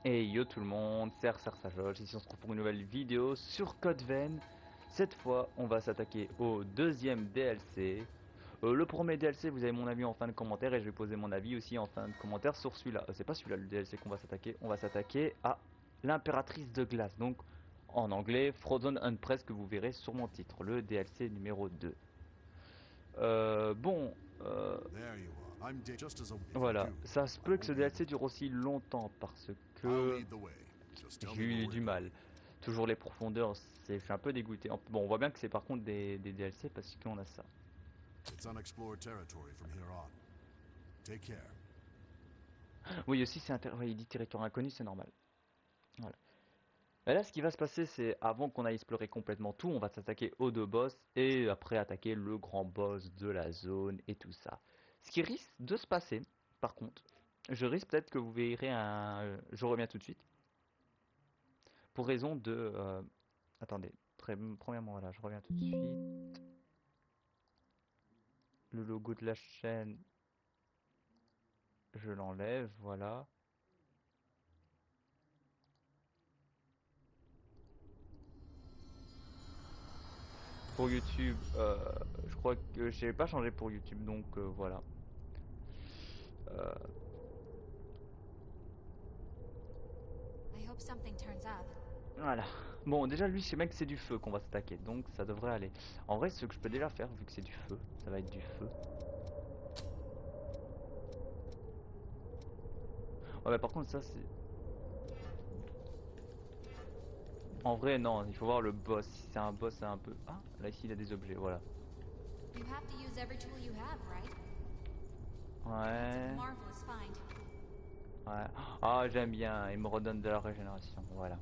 Et yo tout le monde, c'est Sajol, ici on se retrouve pour une nouvelle vidéo sur Code Vein. Cette fois, on va s'attaquer au deuxième DLC. Le premier DLC, vous avez mon avis en fin de commentaire et je vais poser mon avis aussi en fin de commentaire sur celui-là. C'est pas celui-là le DLC qu'on va s'attaquer, on va s'attaquer à l'impératrice de glace. Donc en anglais, Frozen Unpressed que vous verrez sur mon titre, le DLC numéro 2. Bon, voilà, ça se peut que ce DLC dure aussi longtemps parce que j'ai eu du mal. Toujours les profondeurs, je suis un peu dégoûté. Bon, on voit bien que c'est par contre des DLC parce qu'on a ça. Oui, aussi, ouais, il dit territoire inconnu, c'est normal. Voilà. Et là, ce qui va se passer, c'est avant qu'on aille explorer complètement tout, on va s'attaquer aux deux boss et après attaquer le grand boss de la zone et tout ça. Ce qui risque de se passer, par contre, je risque peut-être que vous verrez un. Je reviens tout de suite. Pour raison de. Attendez, premièrement, voilà, je reviens tout de suite. Le logo de la chaîne, je l'enlève, voilà. Pour YouTube, je crois que j'ai pas changé pour YouTube, donc voilà. Euh, voilà. Bon, déjà lui, ce mec, c'est du feu qu'on va s'attaquer, donc ça devrait aller. En vrai, ce que je peux déjà faire, vu que c'est du feu, ça va être du feu. Ouais, mais par contre, ça c'est. En vrai, non, il faut voir le boss. Si c'est un boss, c'est un peu. Ah, là ici, il a des objets, voilà. Ouais. Ouais. Ah, j'aime bien. Il me redonne de la régénération. Voilà.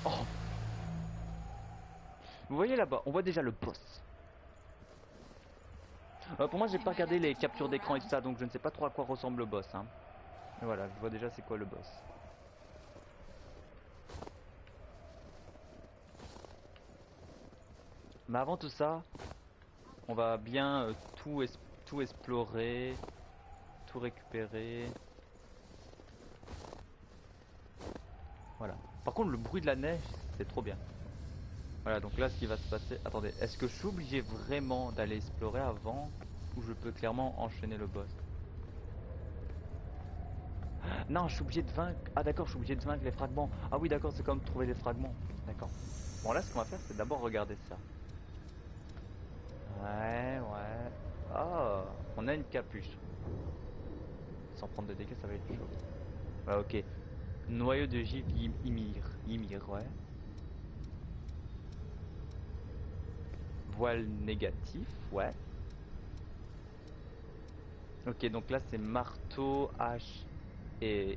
Oh! Vous voyez là-bas, on voit déjà le boss. Pour moi, j'ai pas regardé les captures d'écran et tout ça, donc je ne sais pas trop à quoi ressemble le boss. Hein. Mais voilà, je vois déjà c'est quoi le boss. Mais avant tout ça, on va bien tout explorer, tout récupérer. Voilà. Par contre, le bruit de la neige, c'est trop bien. Voilà, donc là, ce qui va se passer... Attendez, est-ce que je suis obligé vraiment d'aller explorer avant ou je peux clairement enchaîner le boss? Non, je suis obligé de vaincre... Ah d'accord, je suis obligé de vaincre les fragments. Ah oui, d'accord, c'est comme trouver les fragments. D'accord. Bon, là, ce qu'on va faire, c'est d'abord regarder ça. Ouais, ouais. Ah, on a une capuche. Sans prendre de dégâts, ça va être chaud. Ouais, ok. Noyau de givre Ymir. Ymir, ouais. Voile négatif, ouais. Ok, donc là, c'est marteau, hache et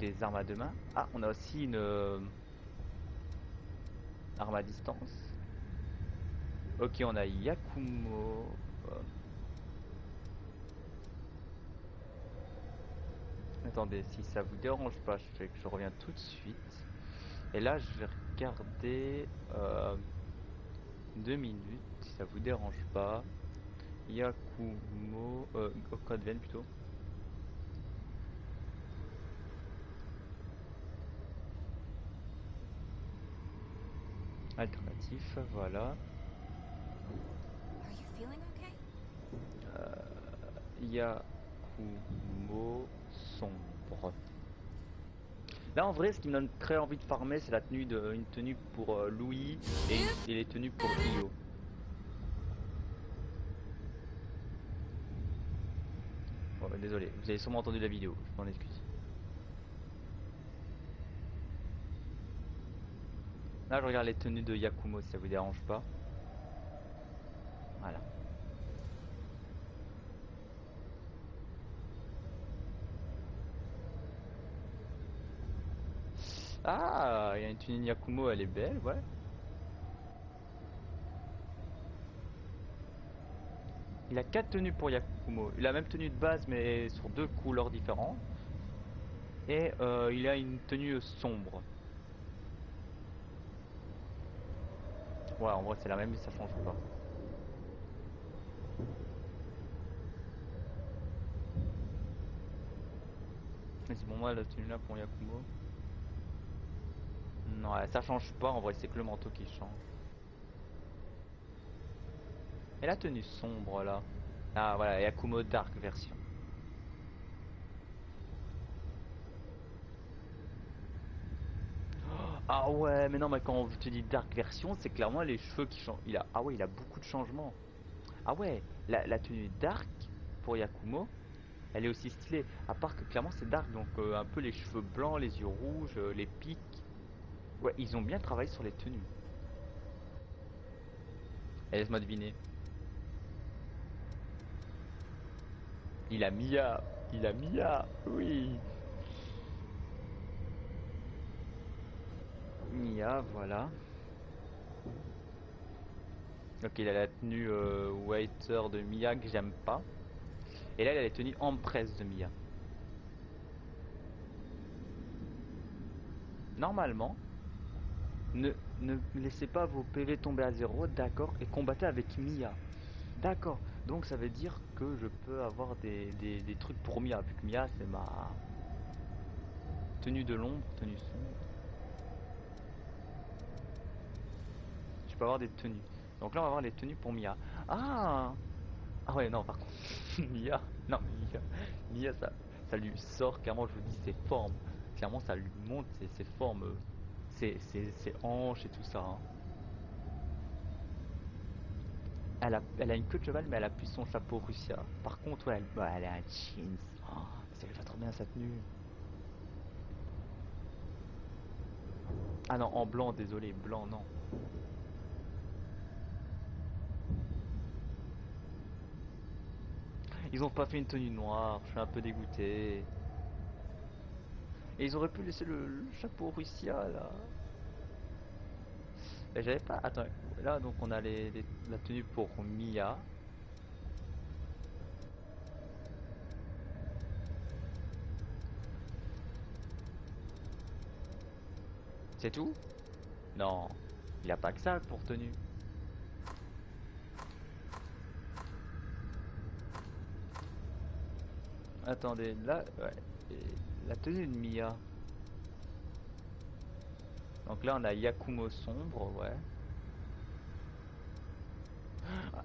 des armes à deux mains. Ah, on a aussi une arme à distance. Ok, on a Yakumo. Attendez, si ça vous dérange pas, je reviens tout de suite. Et là, je vais regarder 2 minutes, si ça vous dérange pas. Yakumo, Code Vein plutôt. Alternatif, voilà. Yakumo sombre. Là, en vrai, ce qui me donne très envie de farmer, c'est une tenue pour Louis et les tenues pour Io. Bon, bah, désolé, vous avez sûrement entendu la vidéo, je m'en excuse. Là, je regarde les tenues de Yakumo si ça vous dérange pas. Voilà. Ah, il y a une tenue Yakumo, elle est belle, ouais. Il a 4 tenues pour Yakumo. Il a la même tenue de base, mais sur 2 couleurs différentes. Et il a une tenue sombre. Ouais, en vrai, c'est la même, mais ça change pas. Mais c'est pour moi la tenue là pour Yakumo. Non, ouais, ça change pas en vrai, c'est que le manteau qui change. Et la tenue sombre là. Ah voilà, Yakumo Dark version. Ah ouais, mais non, mais quand on te dit Dark version, c'est clairement les cheveux qui changent. Ah ouais, il a beaucoup de changements. Ah ouais, la tenue Dark pour Yakumo, elle est aussi stylée. À part que clairement c'est Dark, donc un peu les cheveux blancs, les yeux rouges, les pics. Ouais, ils ont bien travaillé sur les tenues. Et laisse-moi deviner. Il a Mia. Il a Mia. Oui. Mia, voilà. Donc il a la tenue waiter de Mia que j'aime pas. Et là, il a les tenues Empress de Mia. Normalement, ne laissez pas vos PV tomber à zéro, d'accord, et combattez avec Mia. D'accord, donc ça veut dire que je peux avoir des trucs pour Mia, vu que Mia c'est ma tenue de l'ombre, tenue sombre. Je peux avoir des tenues. Donc là, on va avoir les tenues pour Mia. Ah! Ah ouais, non, par contre, Mia, non mais Mia ça lui sort, clairement, je vous dis, ses formes. Clairement, ça lui montre ses formes, ses hanches et tout ça, hein. Elle a une queue de cheval, mais elle a plus son chapeau Russia. Par contre, ouais, elle a un jeans. Oh, ça lui va trop bien sa tenue. Ah non, en blanc, désolé, blanc, non. Ils ont pas fait une tenue noire, je suis un peu dégoûté. Et ils auraient pu laisser le chapeau Russia, là. Et j'avais pas... Attends, là, donc on a la tenue pour Mia. C'est tout? Non, il a pas que ça pour tenue. Attendez, là, ouais, la tenue de Mia. Donc là, on a Yakumo sombre, ouais.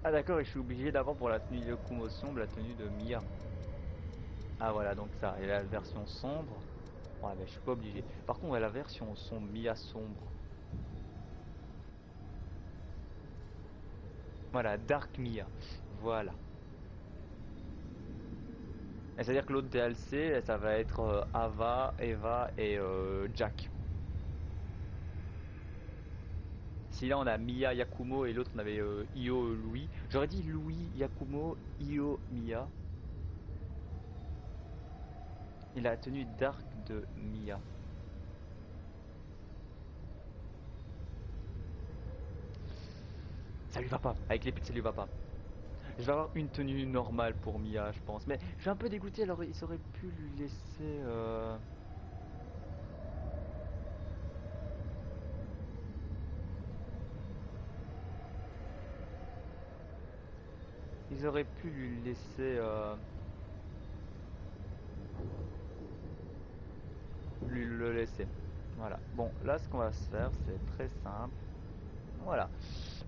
Ah d'accord, et je suis obligé d'avoir pour la tenue de Yakumo sombre la tenue de Mia. Ah voilà, donc ça, et la version sombre. Ouais, mais je suis pas obligé. Par contre, ouais, la version sombre, Mia sombre. Voilà, Dark Mia. Voilà. Et c'est-à-dire que l'autre DLC, ça va être Ava, Eva et Jack. Si là on a Mia, Yakumo et l'autre on avait Io, Louis. J'aurais dit Louis, Yakumo, Io, Mia. Et la tenue dark de Mia. Ça lui va pas. Avec les pics, ça lui va pas. Je vais avoir une tenue normale pour Mia, je pense. Mais je suis un peu dégoûté, alors ils auraient pu lui laisser... Ils auraient pu lui laisser... Lui le laisser. Voilà. Bon, là, ce qu'on va se faire, c'est très simple. Voilà.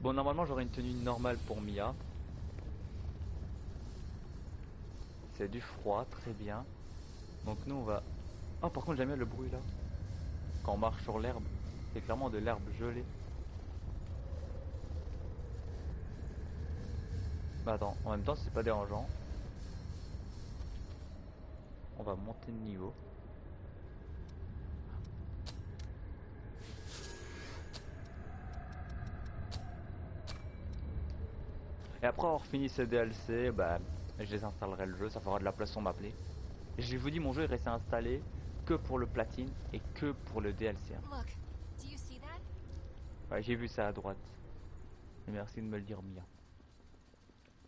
Bon, normalement, j'aurai une tenue normale pour Mia. C'est du froid, très bien. Donc nous, on va... Oh, par contre, j'aime bien le bruit, là. Quand on marche sur l'herbe. C'est clairement de l'herbe gelée. Bah attends, en même temps, c'est pas dérangeant. On va monter de niveau. Et après avoir fini ce DLC, bah, je désinstallerai le jeu, ça fera de la place sur ma play. Et je vous dis, mon jeu est resté installé que pour le platine et que pour le DLC, hein. Look, do you see that? Ouais, j'ai vu ça à droite. Et merci de me le dire bien.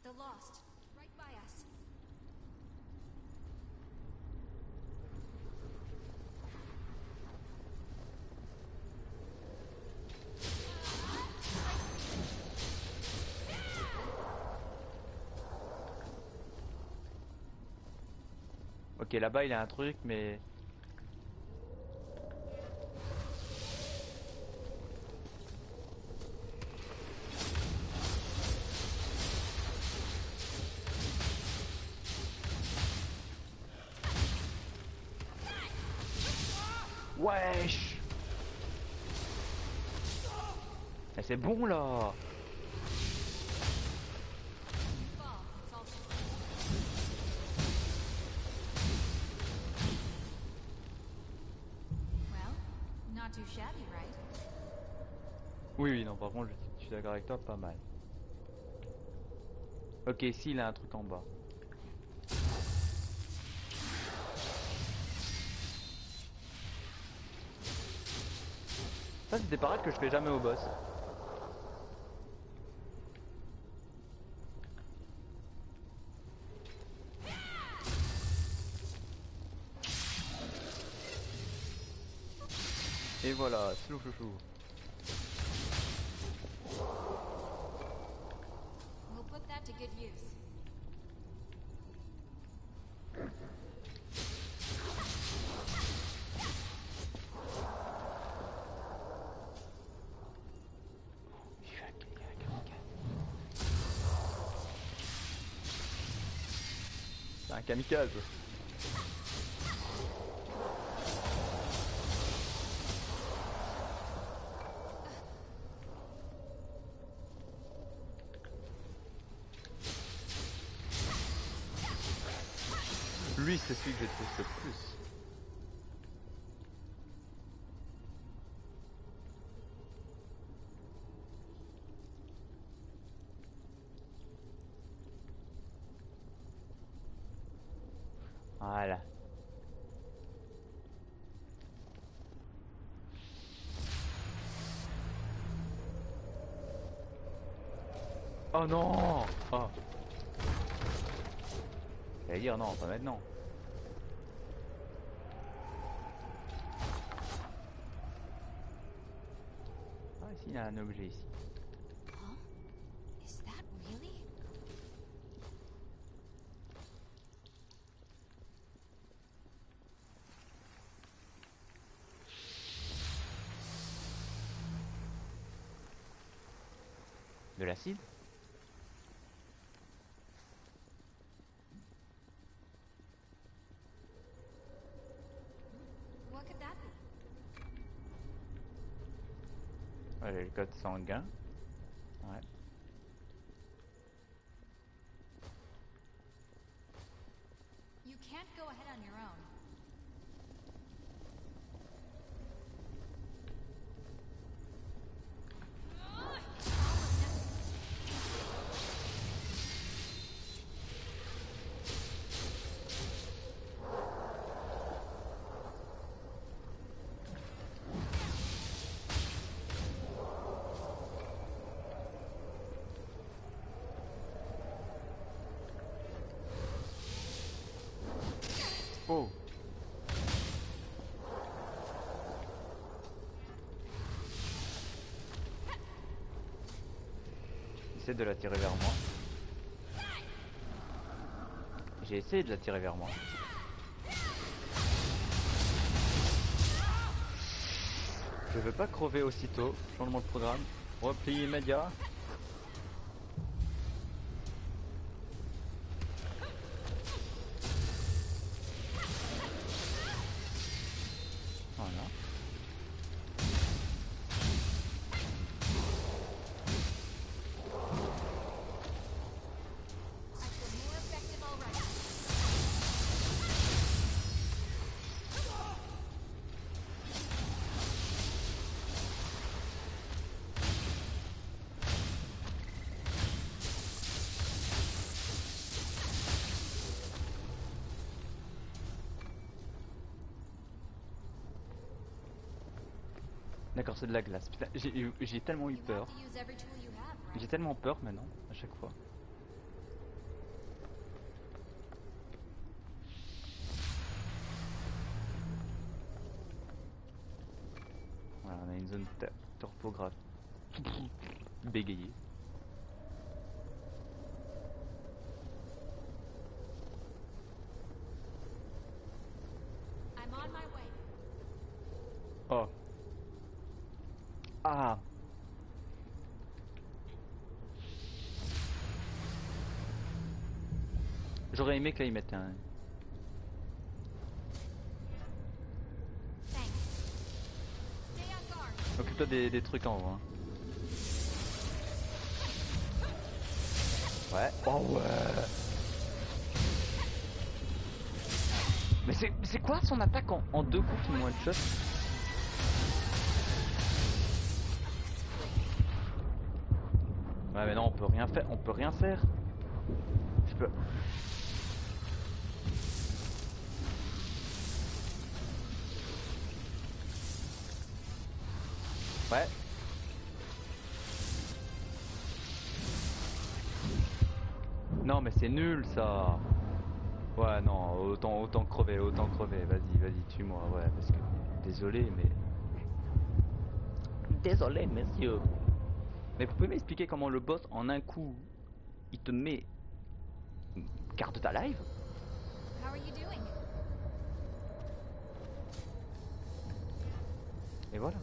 The Lost, right by us. Ok, là-bas il y a un truc, mais Wesh. Eh, c'est bon là. Fall. It's all well, not too shabby, right? Oui, oui, non, par contre, je suis d'accord avec toi, pas mal. Ok, ici, il a un truc en bas. Ça, c'est des parades que je fais jamais au boss. Et voilà, slou chouchou. We'll put that to good use. C'est un kamikaze. Lui, c'est celui que je déteste le plus. Voilà. Oh non! Oh. J'allais dire non, pas maintenant. Ah, ici, il y a un objet ici. Huh? Is that really? De l'acide? What could that be? Ouais, j'ai le code sanguin. Ouais. You can't go ahead on your own. Oh! Essaie de la tirer vers moi. J'ai essayé de la tirer vers moi. Je veux pas crever aussitôt. Changement de programme. Repli immédiat. Voilà. I feel more effective already. D'accord, c'est de la glace. Putain, j'ai tellement eu You peur. have to use every tool you have, J'ai right? tellement peur maintenant, à chaque fois. Voilà, on a une zone topographique. Bégayée. I'm on my way. Oh. Ah. J'aurais aimé que là ils mettent un... Thanks. occupe-toi des trucs en haut. Hein. Ouais. Oh ouais. Mais c'est quoi son attaque en deux coups qui me one-shot? Ouais mais non, on peut rien faire. Je peux... Ouais. Non mais c'est nul ça. Ouais non, autant crever, vas-y, tue-moi, ouais, parce que... Désolé mais... Désolé messieurs. Mais vous pouvez m'expliquer comment le boss en un coup, il te met... quart de ta live? How are you doing? Et voilà.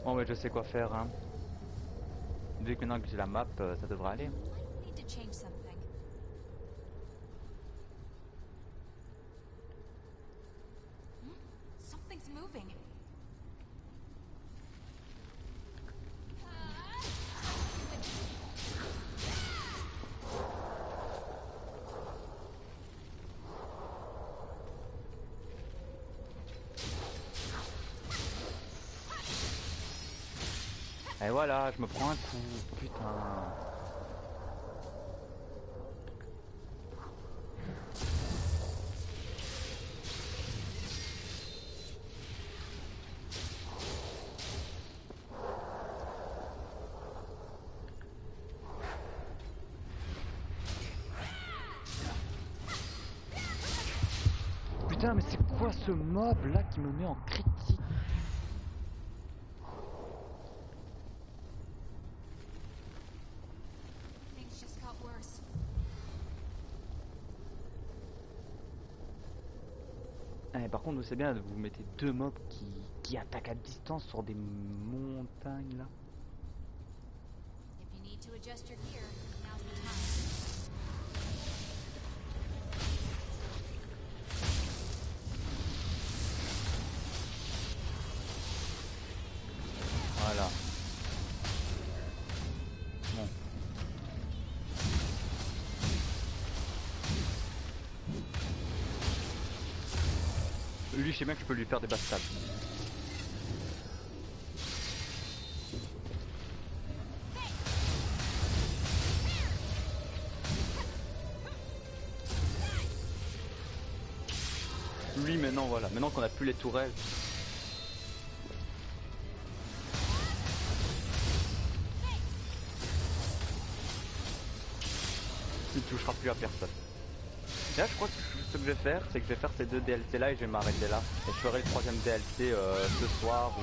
Bon mais je sais quoi faire hein. Vu que maintenant que j'ai la map, ça devrait aller. Might need to change something. Something's moving. Et voilà, je me prends un coup, putain. Putain, mais c'est quoi ce mob là qui me met en critique? Things just got worse. Eh, par contre, c'est bien, vous mettez deux mobs qui attaquent à distance sur des montagnes là. If you need to adjust your gear, now's the time. Voilà. Bon. Lui, je sais bien que je peux lui faire des bastards. Lui, maintenant, voilà. Maintenant qu'on a plus les tourelles. Il touchera plus à personne. Là, je crois que ce que je vais faire, c'est que je vais faire ces deux DLC là et je vais m'arrêter là. Et je ferai le troisième DLC ce soir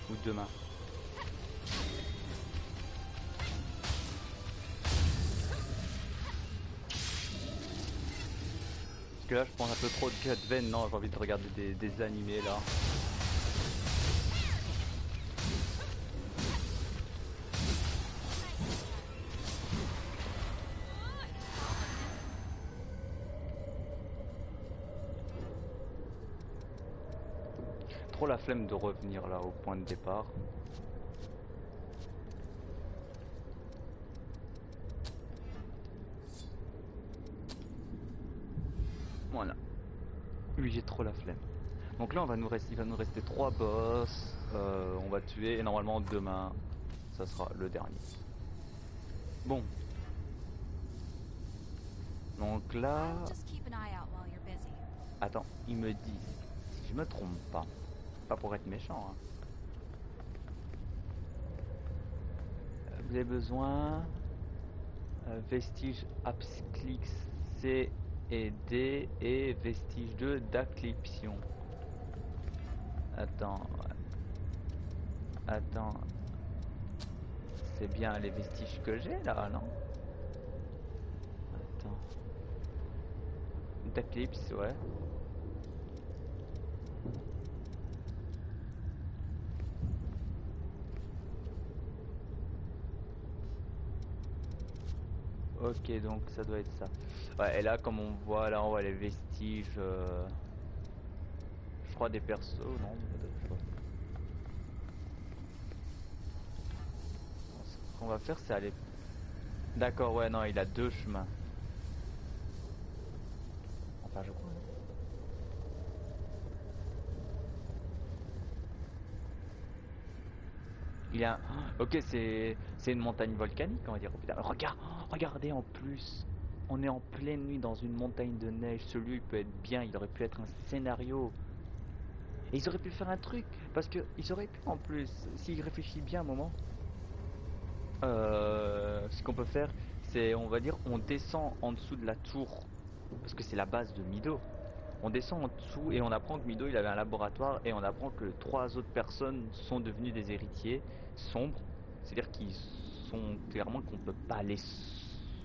ou demain. Parce que là, je prends un peu trop de Cutven. Non, j'ai envie de regarder des animés là. Trop la flemme de revenir là au point de départ. Voilà. Oui, j'ai trop la flemme. Donc là, il va nous rester 3 boss. On va tuer et normalement demain, ça sera le dernier. Bon. Donc là, I'll just keep an eye out while you're busy. attends, ils me disent, si je me trompe pas pour être méchant. Hein. Vous avez besoin vestige Apsclix C et D et vestige 2 d'Aclipsion. Attends, attends, c'est bien les vestiges que j'ai là, non? Attends, d'Eclipse, ouais. Ok, donc ça doit être ça. Ouais, et là, comme on voit, là, on voit les vestiges. Je crois des persos, non? Je sais pas. qu'on va faire, c'est aller... D'accord, ouais, non, il a deux chemins. Enfin, je crois. Il a... Ok, c'est une montagne volcanique, on va dire. Oh, putain, regarde, regardez en plus. On est en pleine nuit dans une montagne de neige. Celui il peut être bien, il aurait pu être un scénario. Et ils auraient pu faire un truc, parce que ils auraient pu en plus, s'ils réfléchissent bien un moment, ce qu'on peut faire, c'est, on va dire, on descend en dessous de la tour, parce que c'est la base de Mido. On descend en dessous et on apprend que Mido il avait un laboratoire et on apprend que trois autres personnes sont devenues des héritiers sombres, c'est-à-dire qu'ils sont clairement qu'on peut pas les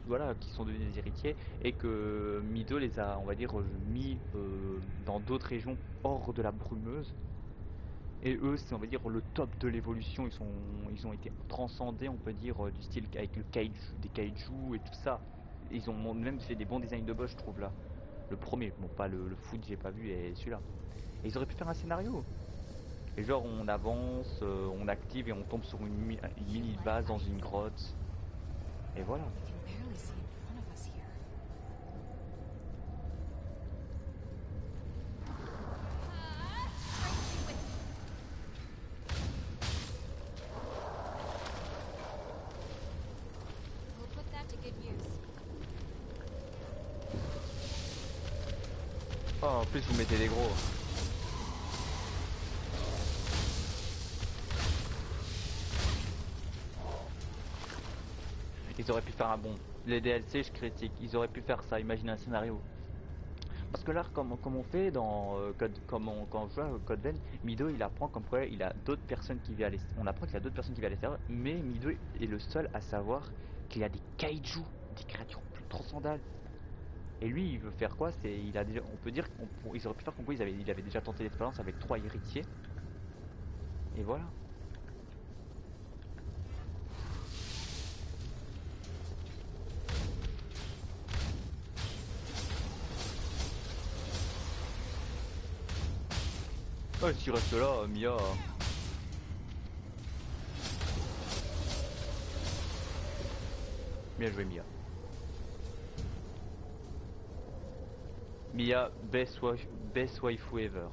voilà, qui sont devenus des héritiers et que Mido les a, on va dire, mis dans d'autres régions hors de la brumeuse. Et eux, c'est on va dire le top de l'évolution. Ils ont été transcendés, on peut dire, du style avec le kaiju, des kaiju et tout ça. Ils ont même fait des bons designs de boss, je trouve là. Le premier, bon pas le foot, j'ai pas vu et celui-là. Et ils auraient pu faire un scénario. Et genre on avance, on active et on tombe sur une mini base dans une grotte. Et voilà. I can barely see in front of us here. We'll put that to good use. Oh, en plus vous mettez des gros. Ils auraient pu faire un bon. Les DLC, je critique. Ils auraient pu faire ça. Imaginez un scénario. Parce que là, comme on fait dans quand on joue à Code Vein, Mido il apprend comme quoi il a d'autres personnes qui vivent à l'extérieur. On apprend qu'il y a d'autres personnes qui vivent à l'extérieur, mais Mido est le seul à savoir qu'il y a des kaiju, des créatures plus transcendales. Et lui, il veut faire quoi? C'est, il a déjà, on peut dire qu'ils auraient pu faire comme quoi il avait déjà tenté l'expérience avec trois héritiers. Et voilà. Ouais, s'il reste là, Mia. Bien joué, Mia. Mia, best waifu ever.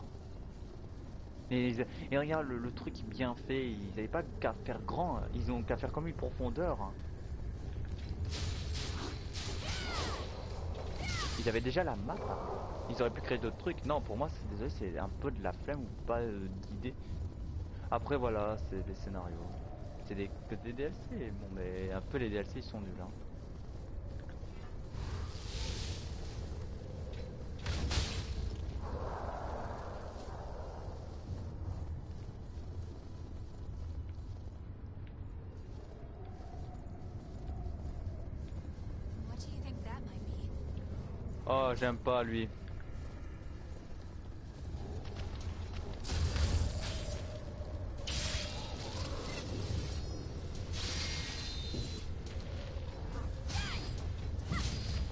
Et regarde le truc bien fait, ils n'avaient pas qu'à faire grand, hein. Ils ont qu'à faire comme une profondeur, hein. Ils avaient déjà la map, hein. Ils auraient pu créer d'autres trucs. Non, pour moi, c'est désolé, c'est un peu de la flemme ou pas d'idée. Après, voilà, c'est des scénarios. C'est que des DLC. Bon, mais un peu les DLC ils sont nuls, hein. What do you think that might be? Oh, j'aime pas lui.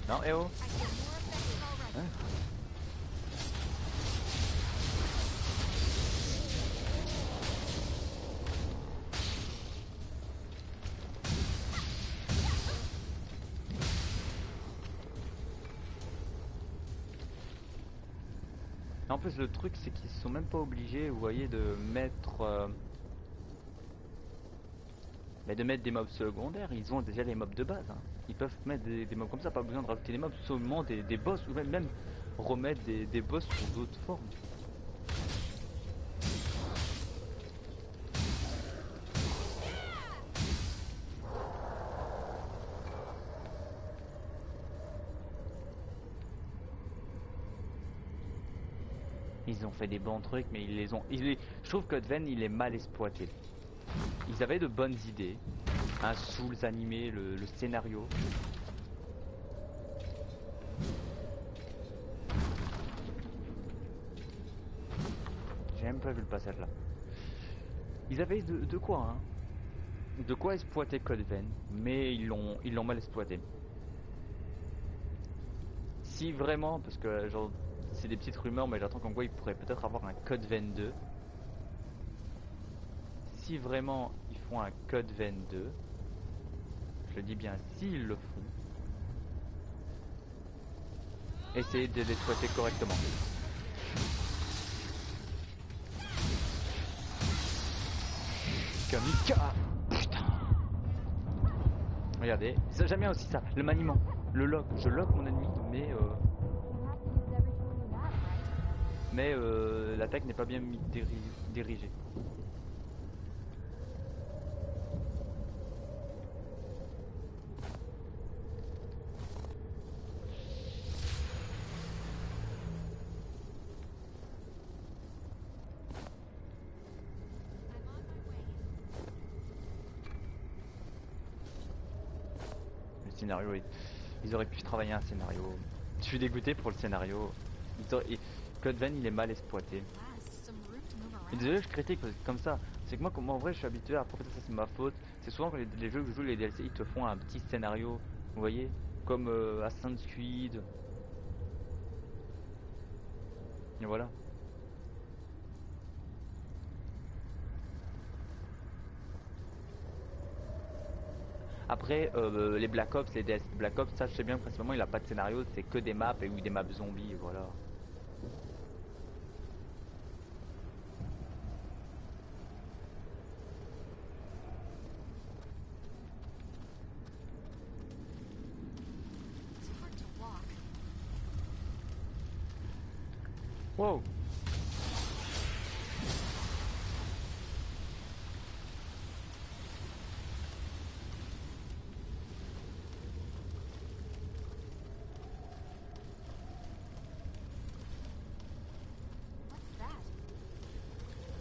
Non, eh oh. I feel more effective already. Hein. En plus, le truc, c'est qu'ils sont même pas obligés, vous voyez, de mettre, mais de mettre des mobs secondaires. Ils ont déjà les mobs de base, hein. Ils peuvent mettre des mobs comme ça, pas besoin de rajouter des mobs, seulement des boss, ou même remettre des boss sous d'autres formes. Ils ont fait des bons trucs, mais ils les ont. Je trouve que Code il est mal exploité. Ils avaient de bonnes idées. Un Souls animé, le scénario. J'ai même pas vu le passage là. Ils avaient de quoi, hein. De quoi exploiter Code Vein, mais ils l'ont mal exploité. Si vraiment, parce que genre c'est des petites rumeurs, mais j'attends qu'en quoi ils pourraient peut-être avoir un Code Vein 2. Si vraiment ils font un Code Vein 2, je dis bien s'ils le font, essayez de l'exploiter correctement. Kamika. Putain. Regardez, j'aime bien aussi ça, le maniement, le lock. Je lock mon ennemi, mais l'attaque n'est pas bien dirigée. Le scénario, ils auraient pu travailler un scénario. Je suis dégoûté pour le scénario. Code Vein, il est mal exploité. Et désolé, je critique comme ça. C'est que moi, en vrai, je suis habitué à profiter, ça c'est ma faute. C'est souvent quand les jeux que je joue, les DLC, ils te font un petit scénario. Vous voyez, comme Assassin's Creed. Et voilà. Après, les Black Ops, les DLC Black Ops, ça je sais bien, principalement il a pas de scénario, c'est que des maps et ou des maps zombies, et voilà. Wow.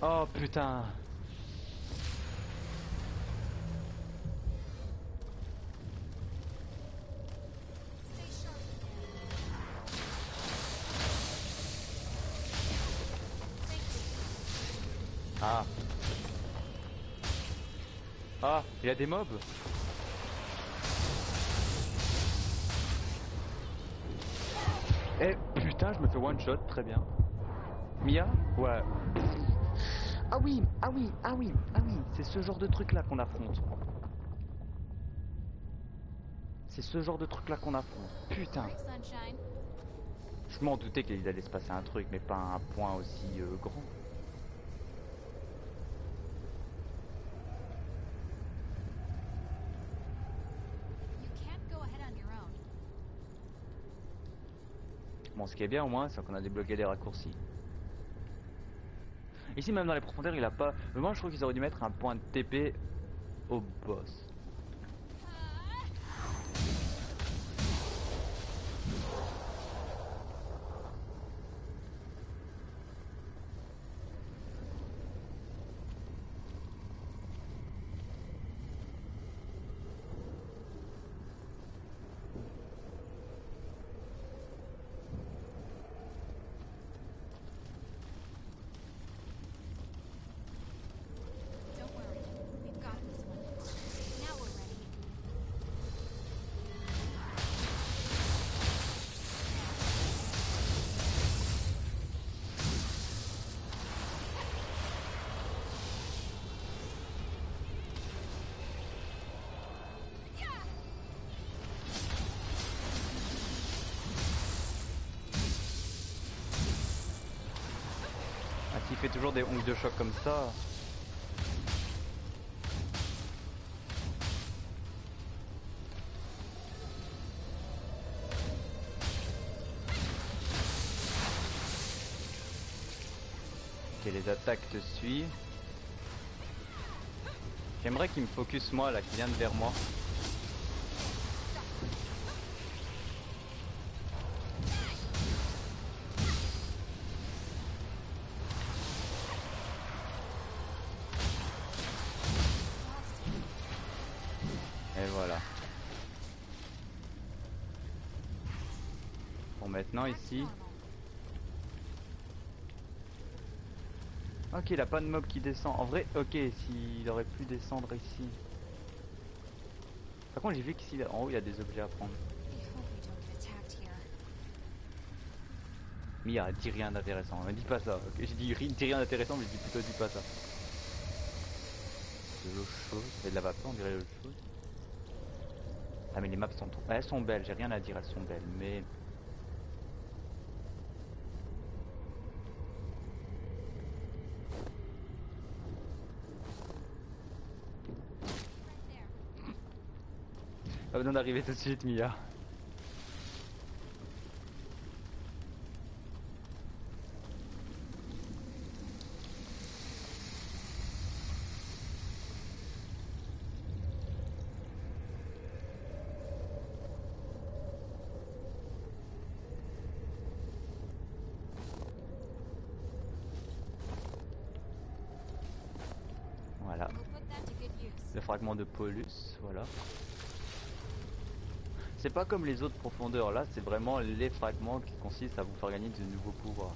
Oh putain. Ah. Ah, il y a des mobs. Eh putain, je me fais one shot, très bien. Mia? Ouais. Ah oui, ah oui, ah oui, ah oui, c'est ce genre de truc là qu'on affronte. C'est ce genre de truc là qu'on affronte. Putain. Je m'en doutais qu'il allait se passer un truc, mais pas à un point aussi grand. Bon, ce qui est bien au moins, c'est qu'on a débloqué des raccourcis. Ici, même dans les profondeurs, il a pas. Mais moi, je trouve qu'ils auraient dû mettre un point de TP au boss. S'il fait toujours des ondes de choc comme ça. Ok, les attaques te suivent. J'aimerais qu'il me focus moi là, qui vient de vers moi. Et voilà. Bon, maintenant ici. Ok, il a pas de mob qui descend. En vrai, ok, s'il aurait pu descendre ici. Par contre, j'ai vu qu'ici, en haut, il y a des objets à prendre. Mia, dis rien d'intéressant. Ne dis pas ça. Okay, j'ai dit dis rien d'intéressant, mais je dis plutôt dis pas ça. De l'eau chaude, et de la vapeur, on dirait l'eau chaude. Ah mais les maps sont... Elles sont belles, j'ai rien à dire, elles sont belles, mais... Right there. Pas besoin d'arriver tout de suite, Mia. Voilà. We'll put that to good use. Le fragment de Polus, voilà. C'est pas comme les autres profondeurs, là c'est vraiment les fragments qui consistent à vous faire gagner de nouveaux pouvoirs.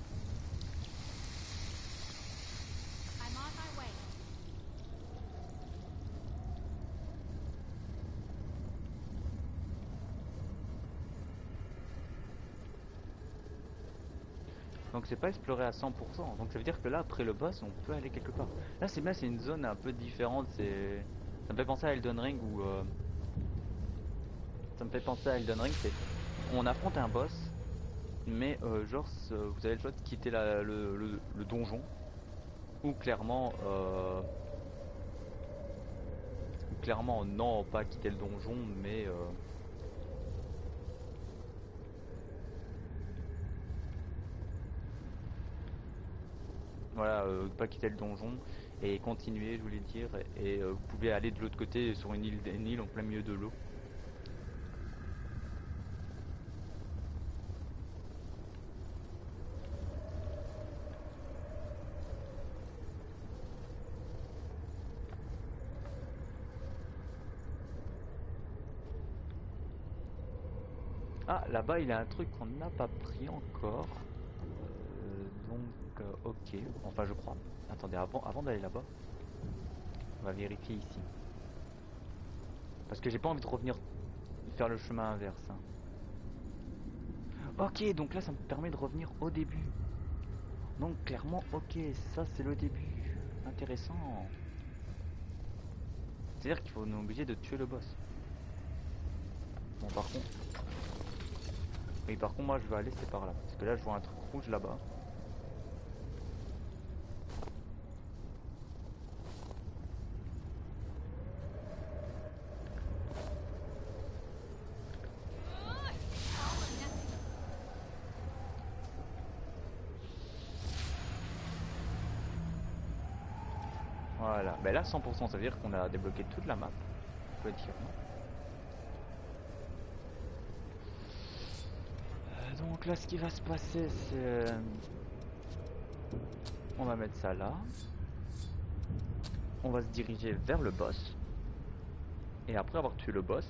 I'm on my way. Donc c'est pas exploré à 100%, donc ça veut dire que là après le boss on peut aller quelque part. Là c'est bien, c'est une zone un peu différente, c'est... Ça me fait penser à Elden Ring où... Ça me fait penser à Elden Ring, c'est... On affronte un boss, mais genre vous avez le choix de quitter le donjon, ou clairement... ou clairement non, pas quitter le donjon, mais... Voilà, pas quitter le donjon et continuer, je voulais dire, et vous pouvez aller de l'autre côté sur une île en plein milieu de l'eau. Ah, là-bas il y a un truc qu'on n'a pas pris encore. Ok, enfin je crois. Attendez, avant d'aller là-bas, on va vérifier ici. Parce que j'ai pas envie de revenir faire le chemin inverse, hein. Ok, donc là ça me permet de revenir au début. Donc clairement, ok, ça c'est le début. Intéressant. C'est-à-dire qu'il faut nous obliger de tuer le boss. Bon par contre... Oui par contre moi je vais aller c'est par là. Parce que là je vois un truc rouge là-bas. Voilà, ben là 100% ça veut dire qu'on a débloqué toute la map. On peut dire, non? Donc là ce qui va se passer c'est... on va mettre ça là. On va se diriger vers le boss. Et après avoir tué le boss,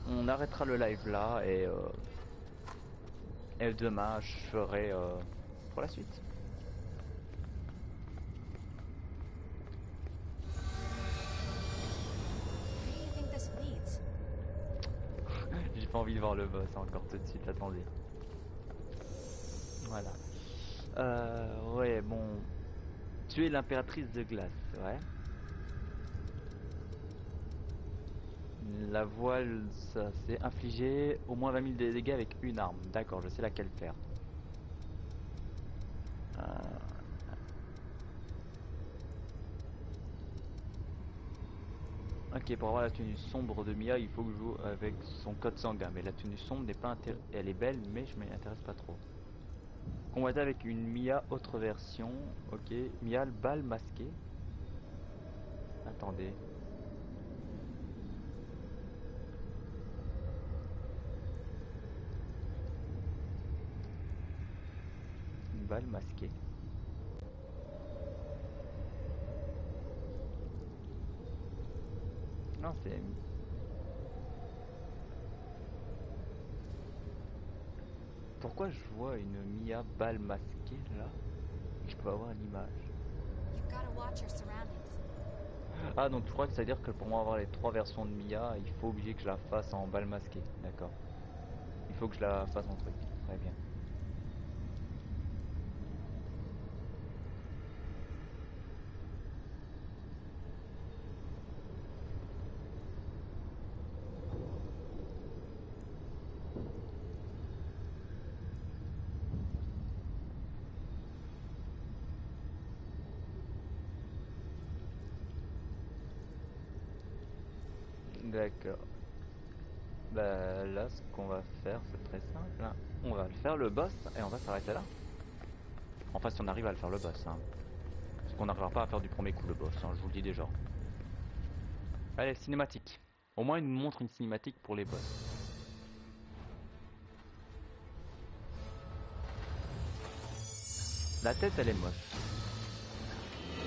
on arrêtera le live là et demain je ferai pour la suite. Where do you think this leads? J'ai pas envie de voir le boss encore tout de suite, attendez. Voilà. Ouais, bon. Tuer l'impératrice de glace, ouais. La voile, ça c'est infliger au moins 20 000 de dégâts avec une arme. D'accord, je sais laquelle faire. Euh, Ok, pour avoir la tenue sombre de Mia, il faut que je joue avec son code sanguin. Mais la tenue sombre n'est pas elle est belle, mais je m'y intéresse pas trop. Combattre avec une Mia autre version. Ok, Mia le bal masqué. Attendez. Une balle masquée. Non, c'est... Pourquoi je vois une Mia balle masquée là et que je peux avoir l'image? You've got to watch your surroundings. Ah, donc je crois que ça veut dire que pour moi avoir les trois versions de Mia, il faut obliger que je la fasse en balle masquée. D'accord. Il faut que je la fasse en truc. Très bien. D'accord. Bah là, ce qu'on va faire, c'est très simple, hein. On va le faire le boss et on va s'arrêter là. Enfin, si on arrive à le faire le boss, hein. Parce qu'on n'arrivera pas à faire du premier coup le boss, hein, je vous le dis déjà. Allez, cinématique. Au moins, il nous montre une cinématique pour les boss. La tête, elle est moche.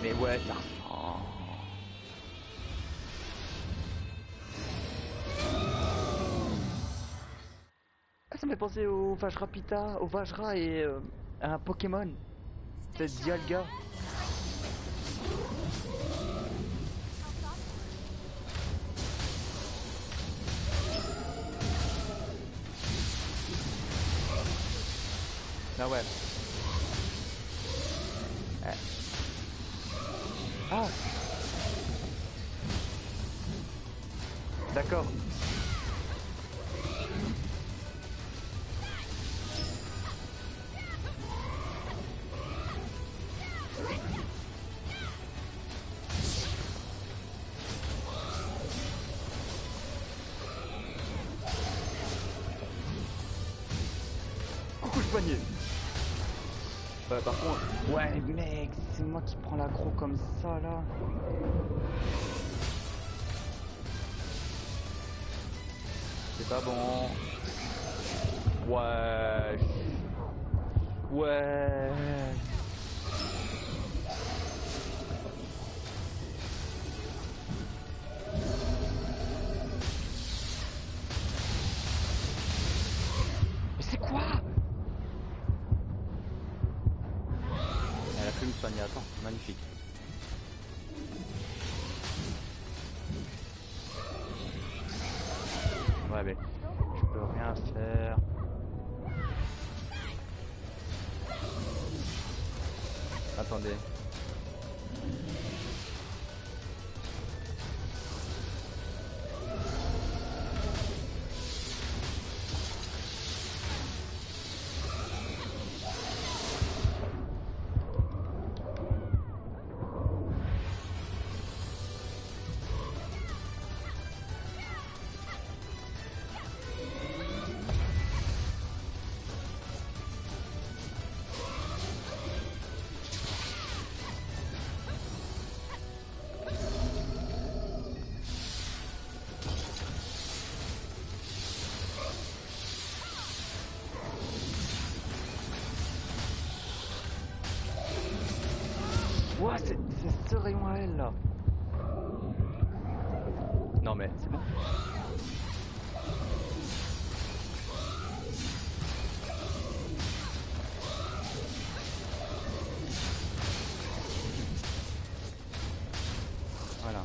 Mais ouais, ça ressemble. Ah, ça me fait penser au Vajra Pita, au Vajra et à un Pokémon. Stay C'est sharp. Dialga. How thoughtful. Ah ouais. Ah, d'accord. Coucou le poignet. Par contre, ouais mec, c'est moi qui prends l'aggro comme ça là. C'est pas bon. Ouais. Ouais. Mais c'est quoi? Elle a pu me soigner, attends, magnifique. Ouais mais je peux rien faire. Attendez. Ouah, c'est ce rayon à elle là. Non mais c'est bon. Voilà.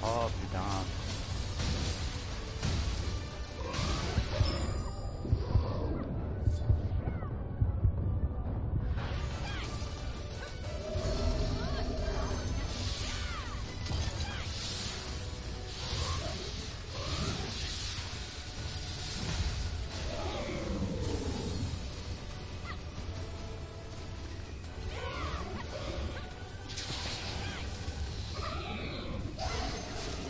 Oh putain.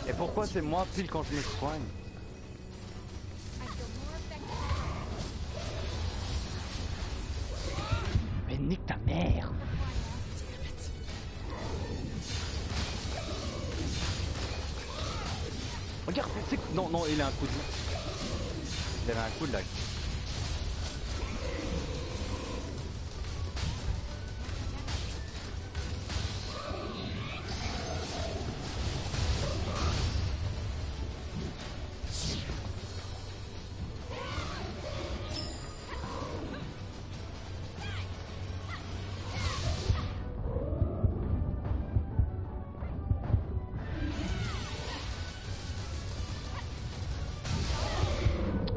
Et pourquoi c'est moi pile quand je me soigne? I feel more effective. Mais nique ta mère! Regarde, c'est... Non, non, il a un coup de... Il avait un coup de lag.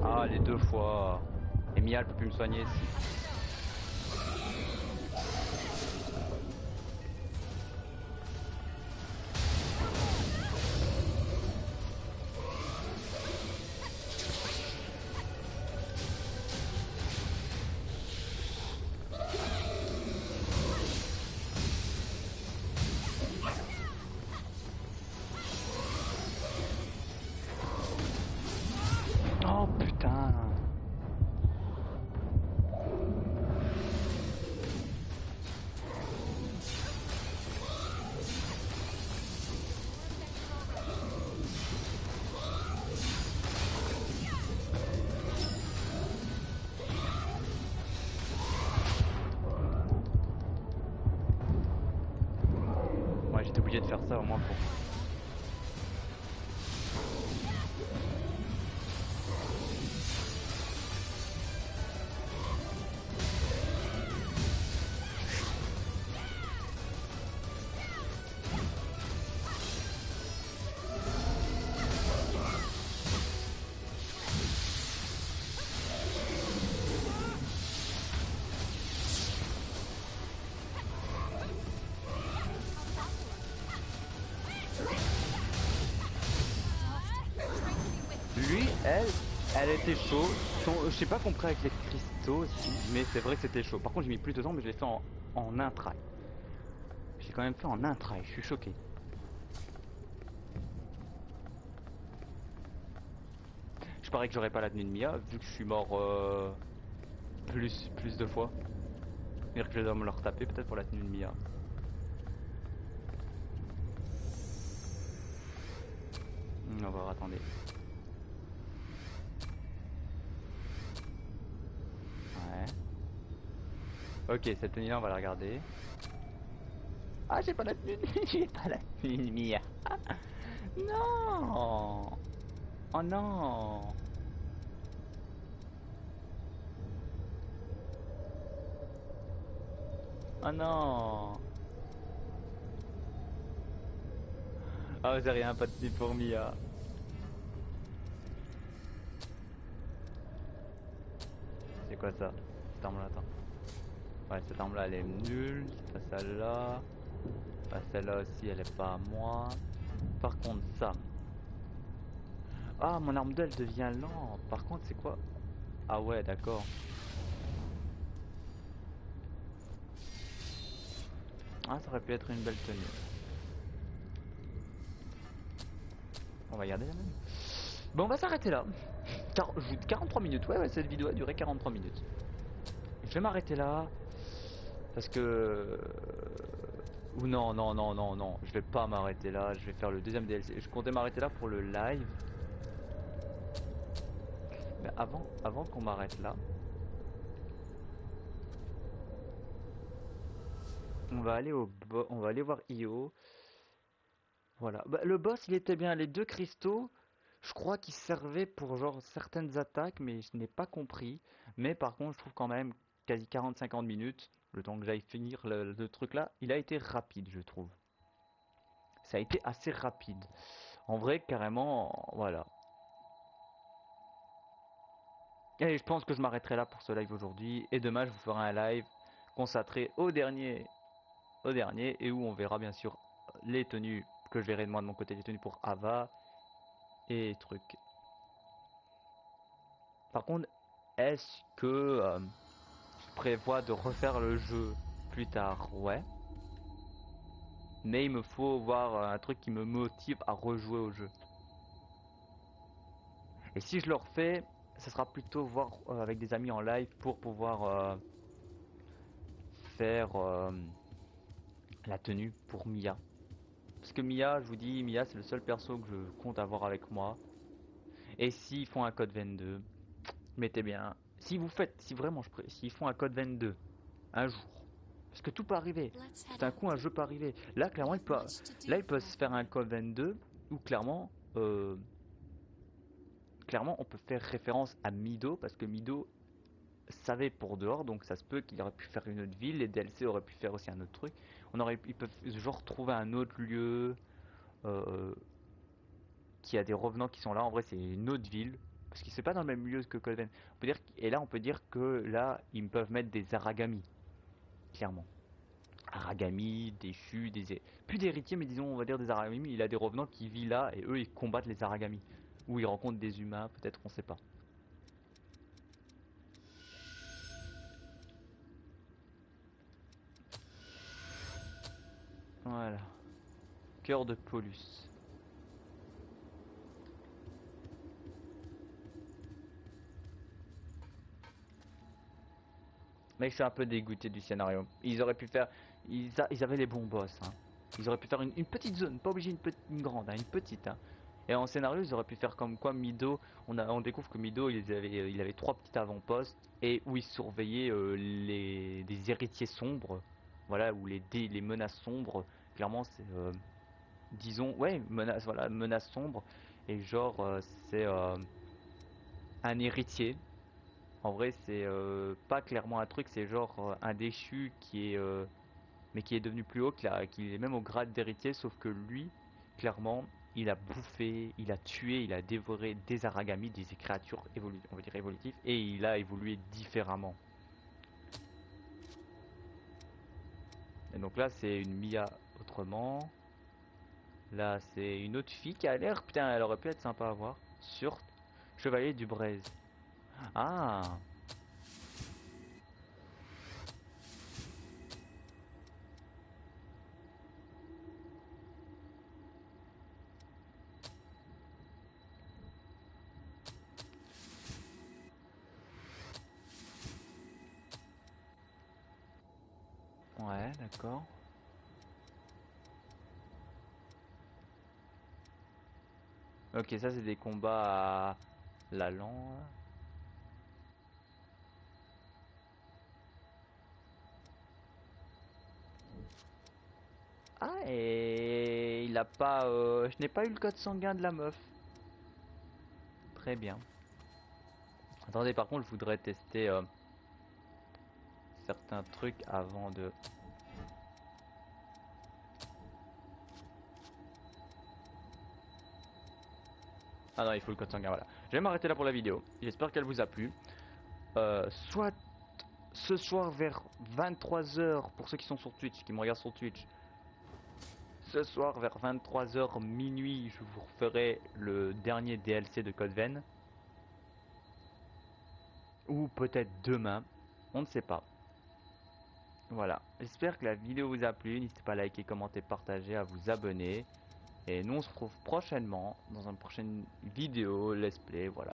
Ah, les deux fois. Et Mia, elle peut plus me soigner si. faire ça au moins pour... Lui, elle était chaud. Je sais pas compris avec les cristaux aussi, mais c'est vrai que c'était chaud. Par contre, j'ai mis plus de temps, mais je l'ai fait en un try. J'ai quand même fait en un try, je suis choqué. Je parie que j'aurais pas la tenue de Mia, vu que je suis mort plus de fois. C'est-à-dire que je dois me le retaper peut-être pour la tenue de Mia. On va voir, attendez. Ouais. Ok, cette tenue-là, on va la regarder. Ah, j'ai pas la tenue de... J'ai pas la tenue de Mia. Non. Oh non. Oh non. Ah, j'ai rien, pas de tenue pour Mia. C'est quoi ça? Cette arme-là, attends. Ouais, cette arme-là, elle est nulle. C'est pas celle-là. Bah, celle-là aussi, elle est pas à moi. Par contre, ça. Ah, mon arme d'elle devient lente. Par contre, c'est quoi? Ah ouais, d'accord. Ah, ça aurait pu être une belle tenue. On va regarder la même. Bon, on va s'arrêter là. 43 minutes. Ouais, cette vidéo a duré 43 minutes. Je vais m'arrêter là. Parce que... Ou non, non, non, non, non. Je vais pas m'arrêter là. Je vais faire le deuxième DLC. Je comptais m'arrêter là pour le live. Mais avant qu'on m'arrête là, on va aller voir Io. Voilà. Bah, le boss, il était bien. Les deux cristaux, je crois qu'ils servaient pour genre certaines attaques, mais je n'ai pas compris. Mais par contre, je trouve quand même quasi 40-50 minutes, le temps que j'aille finir le truc là, il a été rapide, je trouve. Ça a été assez rapide. En vrai, carrément, voilà. Et je pense que je m'arrêterai là pour ce live aujourd'hui. Et demain, je vous ferai un live consacré au dernier, et où on verra bien sûr les tenues que je verrai moi de mon côté, les tenues pour Ava et trucs. Par contre, est-ce que je prévois de refaire le jeu plus tard? Ouais. Mais il me faut voir un truc qui me motive à rejouer au jeu. Et si je le refais, ce sera plutôt voir avec des amis en live pour pouvoir faire la tenue pour Mia. Parce que Mia, je vous dis, Mia c'est le seul perso que je compte avoir avec moi. Et s'ils font un code 22, mettez bien. Si vous faites, si vraiment s'ils font un code 22 un jour, parce que tout peut arriver. Let's Tout head d'un coup, out. un jeu peut arriver. Là, We clairement, have much to là, do il peut for se our faire un family. code 22 où clairement, on peut faire référence à Mido parce que Mido savait pour dehors, donc ça se peut qu'il aurait pu faire une autre ville. Les DLC auraient pu faire aussi un autre truc. Ils peuvent genre trouver un autre lieu euh, qui a des revenants qui sont là. En vrai, c'est une autre ville. Parce que c'est pas dans le même lieu que Colven. Et là, on peut dire que là, ils peuvent mettre des Aragami, clairement. Aragami, déchus, plus d'héritiers, mais disons, on va dire des Aragami. Il a des revenants qui vivent là et eux, ils combattent les Aragami. Ou ils rencontrent des humains, peut-être, on sait pas. Voilà. Cœur de Polus. Mais je suis un peu dégoûté du scénario. Ils auraient pu faire. Ils avaient les bons boss. Hein. Ils auraient pu faire une petite zone, pas obligé une grande, hein, une petite. Hein. Et en scénario, ils auraient pu faire comme quoi Mido. On découvre que Mido, il avait trois petits avant-postes et où il surveillait des héritiers sombres. Voilà, ou les menaces sombres. Clairement, c'est. disons, ouais, menace, voilà, menace sombre. Et genre, c'est un héritier. En vrai, c'est pas clairement un truc, c'est genre un déchu qui est, mais qui est devenu plus haut, qui est même au grade d'héritier, sauf que lui, clairement, il a bouffé, il a tué, il a dévoré des Aragami, des créatures on va dire évolutives, et il a évolué différemment. Et donc là, c'est une Mia autrement. Là, c'est une autre fille qui a l'air, putain, elle aurait pu être sympa à voir. Sur Chevalier du Braise. Ah, ouais, d'accord. Ok, ça c'est des combats à la lance. Ah, et il a pas. Je n'ai pas eu le code sanguin de la meuf. Très bien. Attendez, par contre, je voudrais tester certains trucs avant de. Ah non, il faut le code sanguin, voilà. Je vais m'arrêter là pour la vidéo. J'espère qu'elle vous a plu. Soit ce soir vers 23 h pour ceux qui sont sur Twitch, qui me regardent sur Twitch. Ce soir vers 23 h minuit, je vous referai le dernier DLC de Code Vein. Ou peut-être demain, on ne sait pas. Voilà, j'espère que la vidéo vous a plu. N'hésitez pas à liker, commenter, partager, à vous abonner. Et nous on se retrouve prochainement dans une prochaine vidéo let's play. Voilà.